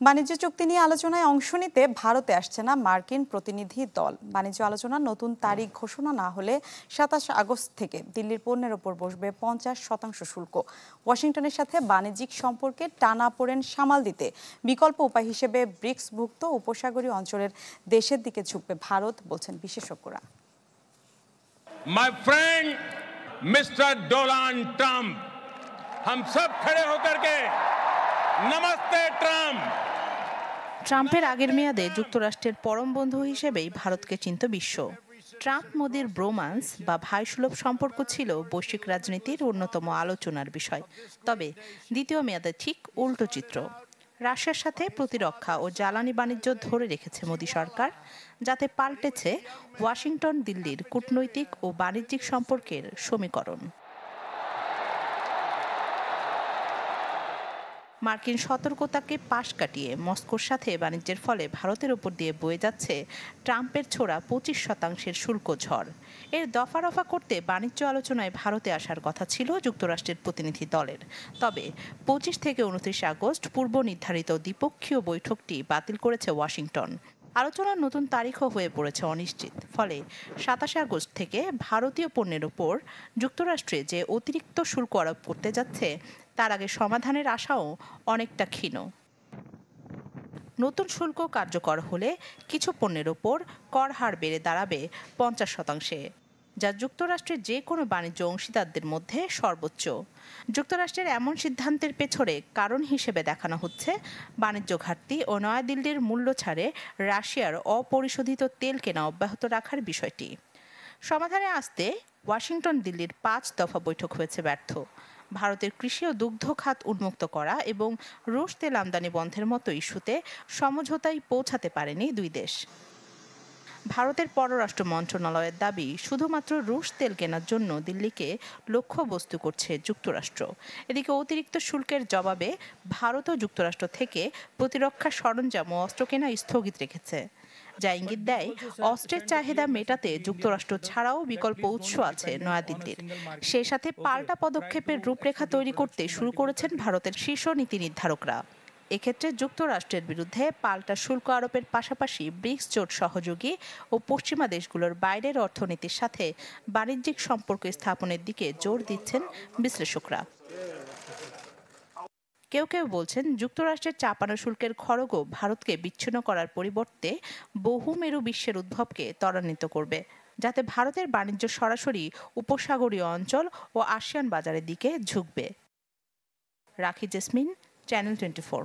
বাণিজ্য চুক্তি নিয়ে আলোচনায় অংশ নিতে ভারতে আসছে না মার্কিন প্রতিনিধি দল। বাণিজ্য আলোচনার নতুন তারিখ ঘোষণা না হলে ২৭ আগস্ট থেকে দিল্লির পণ্যের ওপর বসবে ৫০% শুল্ক। ওয়াশিংটনের সাথে বাণিজ্যিক সম্পর্কে টানাপোড়েন সামাল দিতে বিকল্প উপায় হিসেবে ব্রিক্সভুক্ত উপসাগরীয় অঞ্চলের দেশের দিকে ঝুঁকবে ভারত, বলছেন বিশেষজ্ঞরা। My friend mister Donald Trump, हम सब खड़े होकर के नमस्ते ट्रम्प। ট্রাম্পের আগের মেয়াদে যুক্তরাষ্ট্রের পরম বন্ধু হিসেবেই ভারতকে চিনত বিশ্ব। ট্রাম্প মোদির ব্রোম্যান্স বা ভাইসুলভ সম্পর্ক ছিল বৈশ্বিক রাজনীতির অন্যতম আলোচনার বিষয়। তবে দ্বিতীয় মেয়াদে ঠিক উল্টো চিত্র। রাশিয়ার সাথে প্রতিরক্ষা ও জ্বালানি বাণিজ্য ধরে রেখেছে মোদি সরকার, যাতে পাল্টেছে ওয়াশিংটন দিল্লির কূটনৈতিক ও বাণিজ্যিক সম্পর্কের সমীকরণ। মার্কিন সতর্কতাকে পাশ কাটিয়ে মস্কোর সাথে বাণিজ্যের ফলে ভারতের ওপর দিয়ে বয়ে যাচ্ছে ট্রাম্পের ছোড়া ২৫% শুল্ক ঝড়। এর দফা রফা করতে বাণিজ্য আলোচনায় ভারতে আসার কথা ছিল যুক্তরাষ্ট্রের প্রতিনিধি দলের। তবে ২৫ থেকে ২৯ আগস্ট পূর্ব নির্ধারিত দ্বিপক্ষীয় বৈঠকটি বাতিল করেছে ওয়াশিংটন। আলোচনার নতুন তারিখও হয়ে পড়েছে অনিশ্চিত। ফলে ২৭ আগস্ট থেকে ভারতীয় পণ্যের ওপর যুক্তরাষ্ট্রে যে অতিরিক্ত শুল্ক আরোপ করতে যাচ্ছে তার আগে সমাধানের আশাও অনেকটা ক্ষীণ। নতুন শুল্ক কার্যকর হলে কিছু পণ্যের ওপর কর হার বেড়ে দাঁড়াবে ৫০%, যা যুক্তরাষ্ট্রের যে কোনো বাণিজ্য অংশীদারদের মধ্যে সর্বোচ্চ। যুক্তরাষ্ট্রের এমন সিদ্ধান্তের পেছনে কারণ হিসেবে দেখানো হচ্ছে বাণিজ্য ঘাটতি ও নয়াদিল্লির মূল্য ছাড়ে রাশিয়ার অপরিশোধিত তেল কেনা অব্যাহত রাখার বিষয়টি। সমাধানে আসতে ওয়াশিংটন দিল্লির ৫ দফা বৈঠক হয়েছে ব্যর্থ। ভারতের কৃষি ও দুগ্ধ খাত উন্মুক্ত করা এবং রুশ তেল আমদানি বন্ধের মতো ইস্যুতে সমঝোতায় পৌঁছাতে পারেনি দুই দেশ। ভারতের পররাষ্ট্র মন্ত্রণালয়ের দাবি, শুধুমাত্র রুশ তেল কেনার জন্য দিল্লিকে লক্ষ্যবস্তু করছে যুক্তরাষ্ট্র। এদিকে অতিরিক্ত শুল্কের জবাবে ভারত ও যুক্তরাষ্ট্র থেকে প্রতিরক্ষা সরঞ্জাম ও অস্ত্র কেনা স্থগিত রেখেছে, যা ইঙ্গিত দেয় অস্ত্রের চাহিদা মেটাতে যুক্তরাষ্ট্র ছাড়াও বিকল্প উৎস আছে নয়াদিল্লির। সেই সাথে পাল্টা পদক্ষেপের রূপরেখা তৈরি করতে শুরু করেছেন ভারতের শীর্ষ নীতি নির্ধারকরা। এক্ষেত্রে যুক্তরাষ্ট্রের বিরুদ্ধে পাল্টা শুল্ক আরোপের পাশাপাশি ব্রিক্স জোট সহযোগী ও পশ্চিমা দেশগুলোর বাইরের অর্থনীতির সাথে বাণিজ্যিক সম্পর্ক স্থাপনের দিকে জোর দিচ্ছেন বিশ্লেষকরা। কেউ কেউ বলছেন, যুক্তরাষ্ট্রের চাপানো শুল্কের খড়গও ভারতকে বিচ্ছিন্ন করার পরিবর্তে বহুমেরু বিশ্বের উদ্ভবকে ত্বরান্বিত করবে, যাতে ভারতের বাণিজ্য সরাসরি উপসাগরীয় অঞ্চল ও আসিয়ান বাজারের দিকে ঝুঁকবে। রাখি জেসমিন, চ্যানেল 24।